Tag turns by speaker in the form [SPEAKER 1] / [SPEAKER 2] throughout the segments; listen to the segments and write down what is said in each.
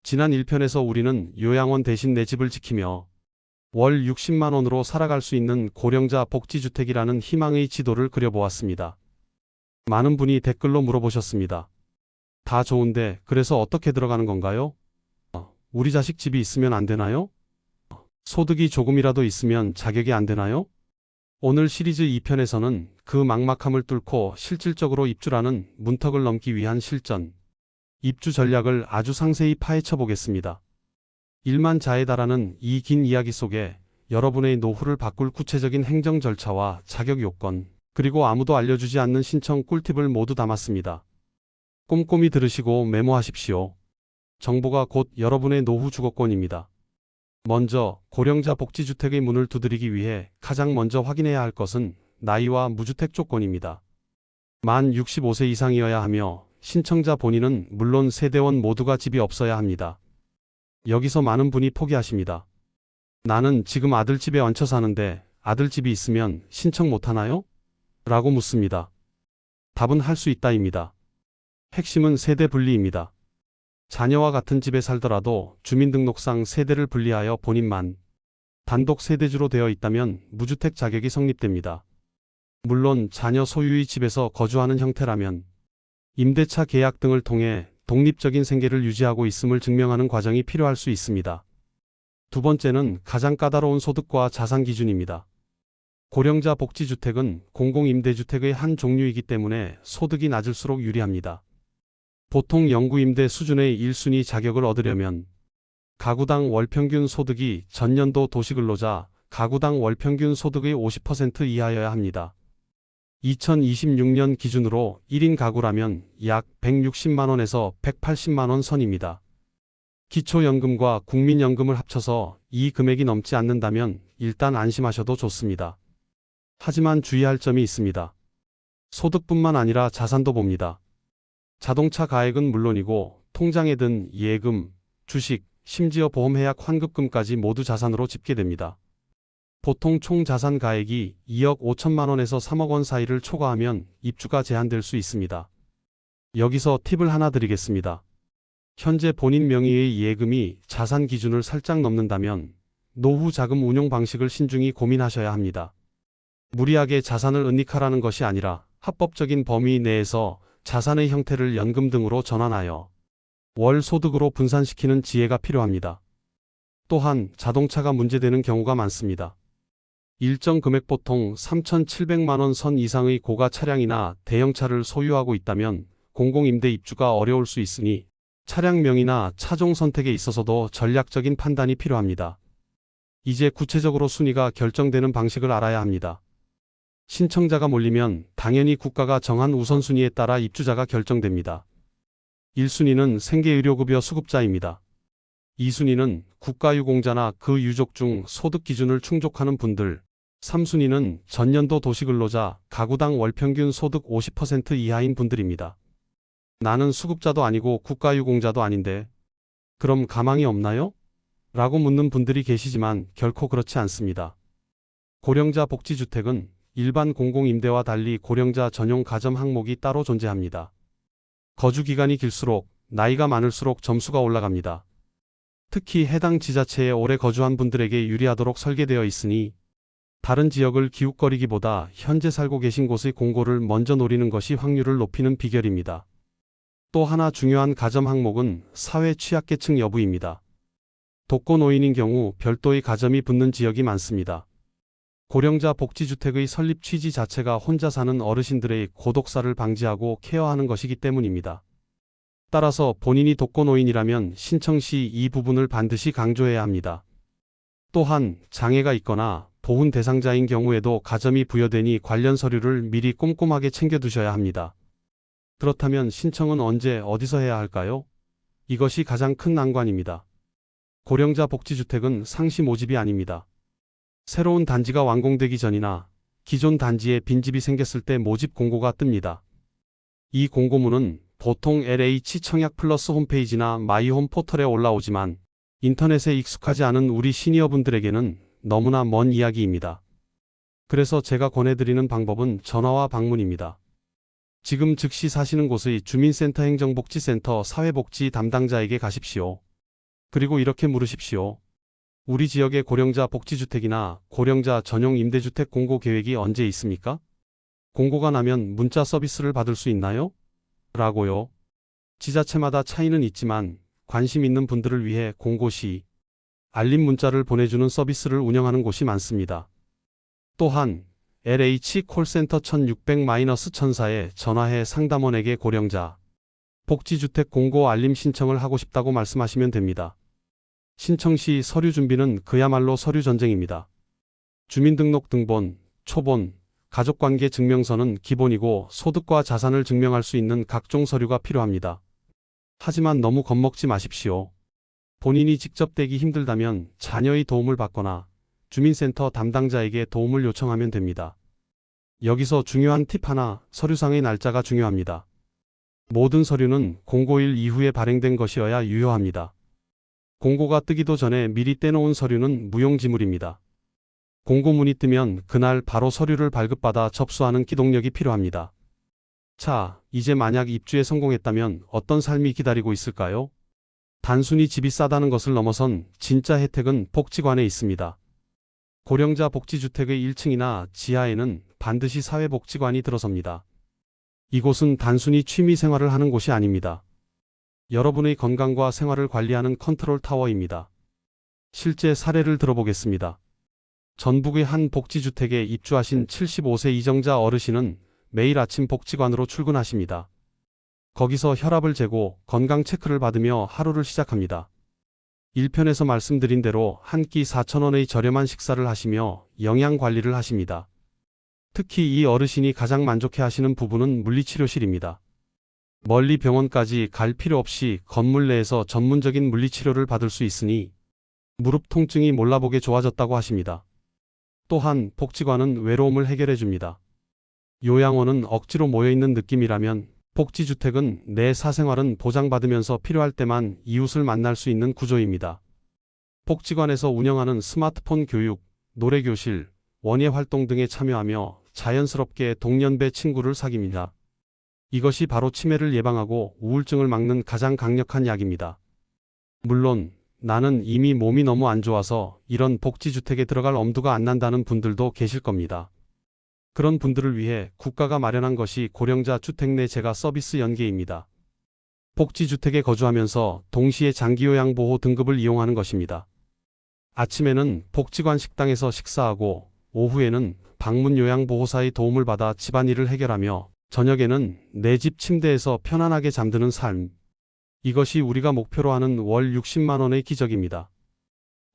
[SPEAKER 1] 지난 1편에서 우리는 요양원 대신 내 집을 지키며 월 60만 원으로 살아갈 수 있는 고령자 복지주택이라는 희망의 지도를 그려보았습니다. 많은 분이 댓글로 물어보셨습니다. 다 좋은데 그래서 어떻게 들어가는 건가요? 우리 자식 집이 있으면 안 되나요? 소득이 조금이라도 있으면 자격이 안 되나요? 오늘 시리즈 2편에서는 그 막막함을 뚫고 실질적으로 입주라는 문턱을 넘기 위한 실전, 입주 전략을 아주 상세히 파헤쳐 보겠습니다. 1만 자에 달하는 이 긴 이야기 속에 여러분의 노후를 바꿀 구체적인 행정 절차와 자격 요건, 그리고 아무도 알려주지 않는 신청 꿀팁을 모두 담았습니다. 꼼꼼히 들으시고 메모하십시오. 정보가 곧 여러분의 노후 주거권입니다. 먼저 고령자 복지주택의 문을 두드리기 위해 가장 먼저 확인해야 할 것은 나이와 무주택 조건입니다. 만 65세 이상이어야 하며 신청자 본인은 물론 세대원 모두가 집이 없어야 합니다. 여기서 많은 분이 포기하십니다. 나는 지금 아들 집에 얹혀 사는데 아들 집이 있으면 신청 못하나요? 라고 묻습니다. 답은 할 수 있다입니다. 핵심은 세대 분리입니다. 자녀와 같은 집에 살더라도 주민등록상 세대를 분리하여 본인만 단독 세대주로 되어 있다면 무주택 자격이 성립됩니다. 물론 자녀 소유의 집에서 거주하는 형태라면 임대차 계약 등을 통해 독립적인 생계를 유지하고 있음을 증명하는 과정이 필요할 수 있습니다. 두 번째는 가장 까다로운 소득과 자산 기준입니다. 고령자 복지주택은 공공임대주택의 한 종류이기 때문에 소득이 낮을수록 유리합니다. 보통 영구임대 수준의 1순위 자격을 얻으려면 가구당 월평균 소득이 전년도 도시근로자 가구당 월평균 소득의 50% 이하여야 합니다. 2026년 기준으로 1인 가구라면 약 160만원에서 180만원 선입니다. 기초연금과 국민연금을 합쳐서 이 금액이 넘지 않는다면 일단 안심하셔도 좋습니다. 하지만 주의할 점이 있습니다. 소득뿐만 아니라 자산도 봅니다. 자동차 가액은 물론이고 통장에 든 예금, 주식, 심지어 보험해약 환급금까지 모두 자산으로 집계됩니다. 보통 총 자산 가액이 2억 5천만 원에서 3억 원 사이를 초과하면 입주가 제한될 수 있습니다. 여기서 팁을 하나 드리겠습니다. 현재 본인 명의의 예금이 자산 기준을 살짝 넘는다면 노후 자금 운용 방식을 신중히 고민하셔야 합니다. 무리하게 자산을 은닉하라는 것이 아니라 합법적인 범위 내에서 자산의 형태를 연금 등으로 전환하여 월 소득으로 분산시키는 지혜가 필요합니다. 또한 자동차가 문제되는 경우가 많습니다. 일정 금액 보통 3,700만 원 선 이상의 고가 차량이나 대형차를 소유하고 있다면 공공임대 입주가 어려울 수 있으니 차량명이나 차종 선택에 있어서도 전략적인 판단이 필요합니다. 이제 구체적으로 순위가 결정되는 방식을 알아야 합니다. 신청자가 몰리면 당연히 국가가 정한 우선순위에 따라 입주자가 결정됩니다. 1순위는 생계의료급여 수급자입니다. 2순위는 국가유공자나 그 유족 중 소득 기준을 충족하는 분들, 3순위는 전년도 도시근로자, 가구당 월평균 소득 50% 이하인 분들입니다. 나는 수급자도 아니고 국가유공자도 아닌데 그럼 가망이 없나요? 라고 묻는 분들이 계시지만 결코 그렇지 않습니다. 고령자 복지주택은 일반 공공임대와 달리 고령자 전용 가점 항목이 따로 존재합니다. 거주기간이 길수록 나이가 많을수록 점수가 올라갑니다. 특히 해당 지자체에 오래 거주한 분들에게 유리하도록 설계되어 있으니 다른 지역을 기웃거리기보다 현재 살고 계신 곳의 공고를 먼저 노리는 것이 확률을 높이는 비결입니다. 또 하나 중요한 가점 항목은 사회 취약계층 여부입니다. 독거노인인 경우 별도의 가점이 붙는 지역이 많습니다. 고령자 복지주택의 설립 취지 자체가 혼자 사는 어르신들의 고독사를 방지하고 케어하는 것이기 때문입니다. 따라서 본인이 독거노인이라면 신청 시 이 부분을 반드시 강조해야 합니다. 또한 장애가 있거나 보훈 대상자인 경우에도 가점이 부여되니 관련 서류를 미리 꼼꼼하게 챙겨두셔야 합니다. 그렇다면 신청은 언제 어디서 해야 할까요? 이것이 가장 큰 난관입니다. 고령자 복지주택은 상시 모집이 아닙니다. 새로운 단지가 완공되기 전이나 기존 단지에 빈집이 생겼을 때 모집 공고가 뜹니다. 이 공고문은 보통 LH 청약 플러스 홈페이지나 마이홈 포털에 올라오지만 인터넷에 익숙하지 않은 우리 시니어분들에게는 너무나 먼 이야기입니다. 그래서 제가 권해드리는 방법은 전화와 방문입니다. 지금 즉시 사시는 곳의 주민센터 행정복지센터 사회복지 담당자에게 가십시오. 그리고 이렇게 물으십시오. 우리 지역의 고령자 복지주택이나 고령자 전용 임대주택 공고 계획이 언제 있습니까? 공고가 나면 문자 서비스를 받을 수 있나요? 라고요. 지자체마다 차이는 있지만 관심 있는 분들을 위해 공고 시 알림 문자를 보내주는 서비스를 운영하는 곳이 많습니다. 또한 LH 콜센터 1600-1004에 전화해 상담원에게 고령자 복지주택 공고 알림 신청을 하고 싶다고 말씀하시면 됩니다. 신청 시 서류 준비는 그야말로 서류 전쟁입니다. 주민등록등본, 초본, 가족관계 증명서는 기본이고 소득과 자산을 증명할 수 있는 각종 서류가 필요합니다. 하지만 너무 겁먹지 마십시오. 본인이 직접 떼기 힘들다면 자녀의 도움을 받거나 주민센터 담당자에게 도움을 요청하면 됩니다. 여기서 중요한 팁 하나, 서류상의 날짜가 중요합니다. 모든 서류는 공고일 이후에 발행된 것이어야 유효합니다. 공고가 뜨기도 전에 미리 떼놓은 서류는 무용지물입니다. 공고문이 뜨면 그날 바로 서류를 발급받아 접수하는 기동력이 필요합니다. 자, 이제 만약 입주에 성공했다면 어떤 삶이 기다리고 있을까요? 단순히 집이 싸다는 것을 넘어선 진짜 혜택은 복지관에 있습니다. 고령자 복지주택의 1층이나 지하에는 반드시 사회복지관이 들어섭니다. 이곳은 단순히 취미 생활을 하는 곳이 아닙니다. 여러분의 건강과 생활을 관리하는 컨트롤 타워입니다. 실제 사례를 들어보겠습니다. 전북의 한 복지주택에 입주하신 75세 이정자 어르신은 매일 아침 복지관으로 출근하십니다. 거기서 혈압을 재고 건강 체크를 받으며 하루를 시작합니다. 1편에서 말씀드린 대로 한 끼 4,000원의 저렴한 식사를 하시며 영양 관리를 하십니다. 특히 이 어르신이 가장 만족해 하시는 부분은 물리치료실입니다. 멀리 병원까지 갈 필요 없이 건물 내에서 전문적인 물리치료를 받을 수 있으니 무릎 통증이 몰라보게 좋아졌다고 하십니다. 또한 복지관은 외로움을 해결해 줍니다. 요양원은 억지로 모여있는 느낌이라면 복지주택은 내 사생활은 보장받으면서 필요할 때만 이웃을 만날 수 있는 구조입니다. 복지관에서 운영하는 스마트폰 교육, 노래교실, 원예활동 등에 참여하며 자연스럽게 동년배 친구를 사귀입니다. 이것이 바로 치매를 예방하고 우울증을 막는 가장 강력한 약입니다. 물론 나는 이미 몸이 너무 안 좋아서 이런 복지주택에 들어갈 엄두가 안 난다는 분들도 계실 겁니다. 그런 분들을 위해 국가가 마련한 것이 고령자 주택 내 재가 서비스 연계입니다. 복지주택에 거주하면서 동시에 장기요양보호 등급을 이용하는 것입니다. 아침에는 복지관 식당에서 식사하고 오후에는 방문 요양보호사의 도움을 받아 집안일을 해결하며 저녁에는 내 집 침대에서 편안하게 잠드는 삶. 이것이 우리가 목표로 하는 월 60만 원의 기적입니다.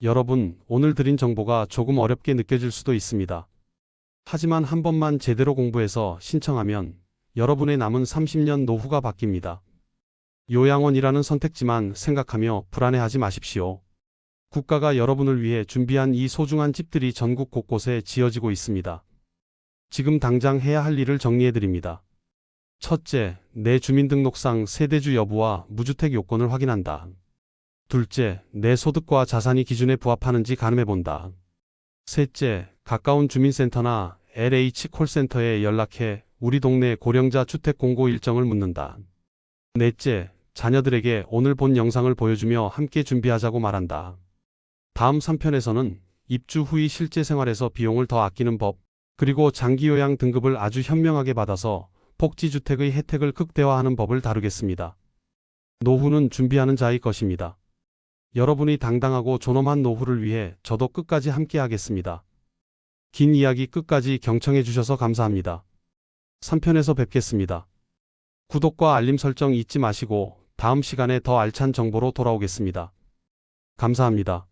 [SPEAKER 1] 여러분, 오늘 드린 정보가 조금 어렵게 느껴질 수도 있습니다. 하지만 한 번만 제대로 공부해서 신청하면 여러분의 남은 30년 노후가 바뀝니다. 요양원이라는 선택지만 생각하며 불안해하지 마십시오. 국가가 여러분을 위해 준비한 이 소중한 집들이 전국 곳곳에 지어지고 있습니다. 지금 당장 해야 할 일을 정리해드립니다. 첫째, 내 주민등록상 세대주 여부와 무주택 요건을 확인한다. 둘째, 내 소득과 자산이 기준에 부합하는지 가늠해본다. 셋째, 가까운 주민센터나 LH 콜센터에 연락해 우리 동네 고령자 주택 공고 일정을 묻는다. 넷째, 자녀들에게 오늘 본 영상을 보여주며 함께 준비하자고 말한다. 다음 3편에서는 입주 후의 실제 생활에서 비용을 더 아끼는 법, 그리고 장기요양 등급을 아주 현명하게 받아서 복지주택의 혜택을 극대화하는 법을 다루겠습니다. 노후는 준비하는 자의 것입니다. 여러분이 당당하고 존엄한 노후를 위해 저도 끝까지 함께 하겠습니다. 긴 이야기 끝까지 경청해 주셔서 감사합니다. 3편에서 뵙겠습니다. 구독과 알림 설정 잊지 마시고 다음 시간에 더 알찬 정보로 돌아오겠습니다. 감사합니다.